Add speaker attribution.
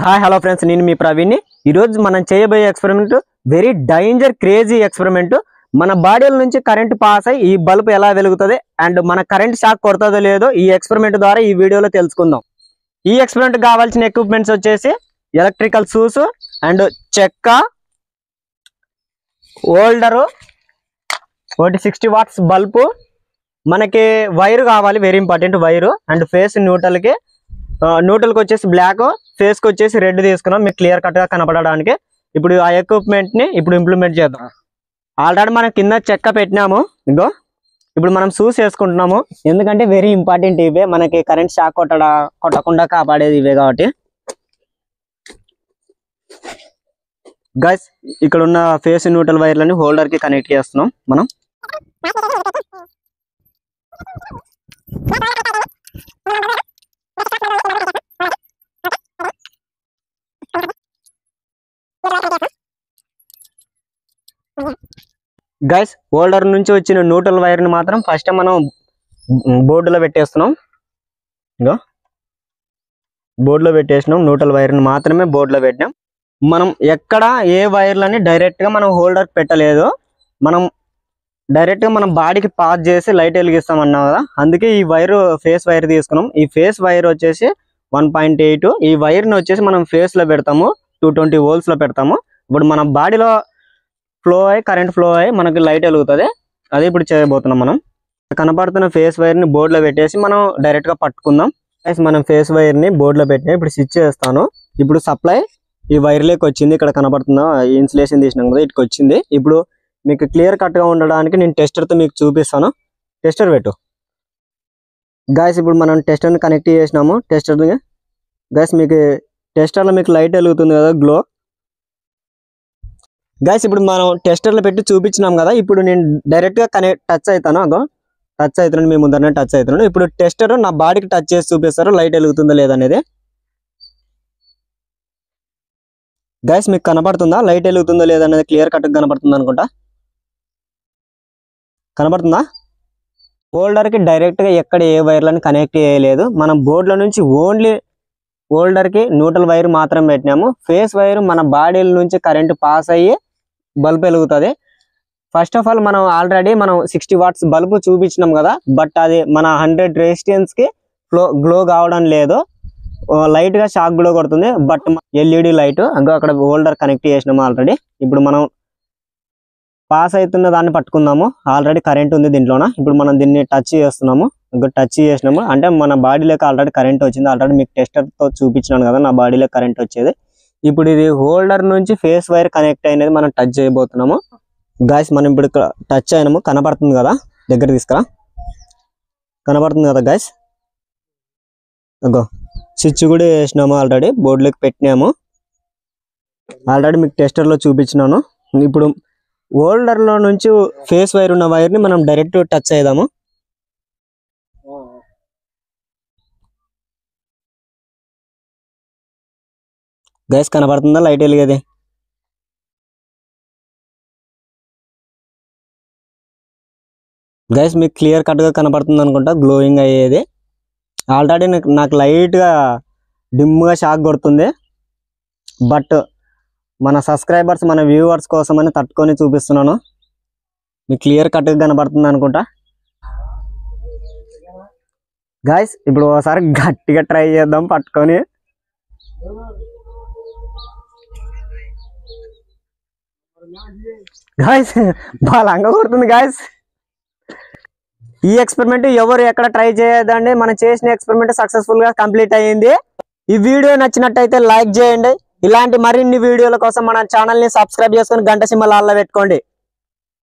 Speaker 1: Hi hello friends, నేను మీ ప్రవీణ్ని. ఈరోజు మనం చేయబోయే experiment very danger crazy experiment. మన బాడీల నుంచి కరెంట్ పాస్ అయ్యి ఈ బల్బ్ ఎలా వెలుగుతుంది అండ్ మన కరెంట్ షాక్ కొడుతుందో లేదో ఈ ఎక్స్పెరిమెంట్ ద్వారా ఈ వీడియోలో తెలుసుకుందాం. ఈ ఎక్స్పెరిమెంట్ కావాల్సిన ఎక్విప్మెంట్స్ వచ్చేసి ఎలక్ట్రికల్ షూస్ అండ్ చెక్క, హోల్డరు, ఒకటి 60 వాట్స్ బల్బు, మనకి వైర్ కావాలి, very important wire, and phase న్యూట్రల్కి వచ్చేసి బ్లాక్, ఫేస్కి వచ్చేసి రెడ్ తీసుకున్నాం మీకు క్లియర్ కట్గా కనపడడానికి. ఇప్పుడు ఆ ఎక్విప్మెంట్ని ఇప్పుడు ఇంప్లిమెంట్ చేద్దాం. ఆల్రెడీ మనం కింద చెక్క పెట్టినాము, ఇంకో ఇప్పుడు మనం షూస్ వేసుకుంటున్నాము, ఎందుకంటే వెరీ ఇంపార్టెంట్ ఇవే, మనకి కరెంట్ షాక్ కొట్టకుండా కాపాడేది ఇవే కాబట్టి. గైస్, ఇక్కడ ఉన్న ఫేస్ న్యూట్రల్ వైర్లని హోల్డర్కి కనెక్ట్ చేస్తున్నాం మనం. గైస్, హోల్డర్ నుంచి వచ్చిన న్యూట్రల్ వైర్ ని మాత్రం ఫస్ట్ మనం బోర్డులో పెట్టేస్తున్నాం. ఇంకా బోర్డులో పెట్టేసినాం, న్యూట్రల్ వైర్ ని మాత్రమే బోర్డులో పెట్టినాం. మనం ఎక్కడ ఏ వైర్లని డైరెక్ట్ గా మనం హోల్డర్ పెట్టలేదు, మనం డైరెక్ట్ గా మనం బాడీకి పాస్ చేసి లైట్ వెలిగిస్తాం అన్నాం కదా, అందుకే ఈ వైర్ ఫేస్ వైర్ తీసుకున్నాం. ఈ ఫేస్ వైర్ వచ్చేసి 1.8. ఈ వైర్ ని వచ్చేసి మనం ఫేస్ లో పెడతాము, 220 volts లో పెడతాము. ఇప్పుడు మన బాడీలో కరెంట్ ఫ్లో అయ్యి మనకి లైట్ వెలుగుతుంది. అది ఇప్పుడు చేయబోతున్నాం. మనం కనపడుతున్న ఫేస్ వైర్ ని బోర్డులో పెట్టేసి మనం డైరెక్ట్ గా పట్టుకుందాం. మనం ఫేస్ వైర్ ని బోర్డులో పెట్టినా ఇప్పుడు స్విచ్ చేస్తాను. ఇప్పుడు సప్లై ఈ వైర్లోకి వచ్చింది, ఇక్కడ కనపడుతుందా, ఇన్సులేషన్ తీసినాం కదా, ఇటుకు వచ్చింది. ఇప్పుడు మీకు క్లియర్ కట్ గా ఉండడానికి నేను టెస్టర్తో మీకు చూపిస్తాను. టెస్టర్ పెట్టు. గాయస్, ఇప్పుడు మనం టెస్టర్ని కనెక్ట్ చేసినాము. టెస్టర్ గాయస్, మీకు టెస్టర్లో మీకు లైట్ వెలుగుతుంది కదా, గ్లో. గైస్, ఇప్పుడు మనం టెస్టర్లో పెట్టి చూపించినాం కదా, ఇప్పుడు నేను డైరెక్ట్గా టచ్ అవుతాను. టచ్ అవుతున్నాను, మీ ముందరనే టచ్ అవుతున్నాను. ఇప్పుడు టెస్టర్ నా బాడీకి టచ్ చేసి చూపిస్తారు లైట్ వెలుగుతుందా లేదనేది. గైస్, మీకు కనపడుతుందా లైట్ వెలుగుతుందా లేదనేది? క్లియర్ కట్గా కనపడుతుంది అనుకుంటా. కనపడుతుందా? హోల్డర్కి డైరెక్ట్గా ఎక్కడ ఏ వైర్లను కనెక్ట్ చేయలేదు, మనం బోర్డులో నుంచి ఓన్లీ హోల్డర్కి న్యూట్రల్ వైర్ మాత్రం పెట్టినాము. ఫేస్ వైర్ మన బాడీల నుంచి కరెంట్ పాస్ అయ్యి బల్బ్ వెలుగుతుంది. ఫస్ట్ ఆఫ్ ఆల్ మనం ఆల్రెడీ 60 వాట్స్ బల్బు చూపించినాం కదా, బట్ అది మన 100 రెసిస్టెన్స్కి గ్లో కావడం లేదు, లైట్గా షాక్ గ్లో కొడుతుంది. బట్ ఎల్ఈడి లైట్ అక్కడ హోల్డర్ కనెక్ట్ చేసినాము ఆల్రెడీ. ఇప్పుడు మనం పాస్ అవుతున్న దాన్ని పట్టుకుందాము. ఆల్రెడీ కరెంట్ ఉంది దీంట్లోన. ఇప్పుడు మనం దీన్ని టచ్ చేస్తున్నాము. టచ్ చేసినాము అంటే మన బాడీలోకి ఆల్రెడీ కరెంట్ వచ్చింది. ఆల్రెడీ మీకు టెస్టర్తో చూపించినాను కదా నా బాడీలో కరెంట్ వచ్చేది. ఇప్పుడు ఇది హోల్డర్ నుంచి ఫేస్ వైర్ కనెక్ట్ అయినది మనం టచ్ చేయబోతున్నాము. గాయస్, మనం ఇప్పుడు ఇక్కడ టచ్ అయినాము, కనపడుతుంది కదా, దగ్గర తీసుకురా, కనపడుతుంది కదా గాయస్. స్విచ్ కూడా వేసినాము, ఆల్రెడీ బోర్డులోకి పెట్టినాము. ఆల్రెడీ మీకు టెస్టర్లో చూపించినాను. ఇప్పుడు హోల్డర్లో నుంచి ఫేస్ వైర్ ఉన్న వైర్ని మనం డైరెక్ట్ టచ్ చేద్దాము. గైస్, కనపడుతుందా లైట్ వెలిగేది? గైస్, మీకు క్లియర్ కట్గా కనపడుతుంది అనుకుంటా గ్లోయింగ్ అయ్యేది. ఆల్రెడీ నాకు లైట్గా డిమ్గా షాక్ కొడుతుంది, బట్ మన సబ్స్క్రైబర్స్ మన వ్యూవర్స్ కోసం అని తట్టుకొని చూపిస్తున్నాను. మీకు క్లియర్ కట్గా కనపడుతుంది అనుకుంటా. గైస్, ఇప్పుడు ఒకసారి గట్టిగా ట్రై చేద్దాం పట్టుకొని. గాయస్, బాగా లంగ కొడుతుంది గాయస్. ఈ ఎక్స్పెరిమెంట్ ఎవరు ఎక్కడ ట్రై చేయదండి, మనం చేసిన ఎక్స్పెరిమెంట్ సక్సెస్ఫుల్ గా కంప్లీట్ అయ్యింది. ఈ వీడియో నచ్చినట్టయితే లైక్ చేయండి. ఇలాంటి మరిన్ని వీడియోల కోసం మన ఛానల్ ని సబ్స్క్రైబ్ చేసుకొని గంట సింబల్ ఆల్లో పెట్టుకోండి.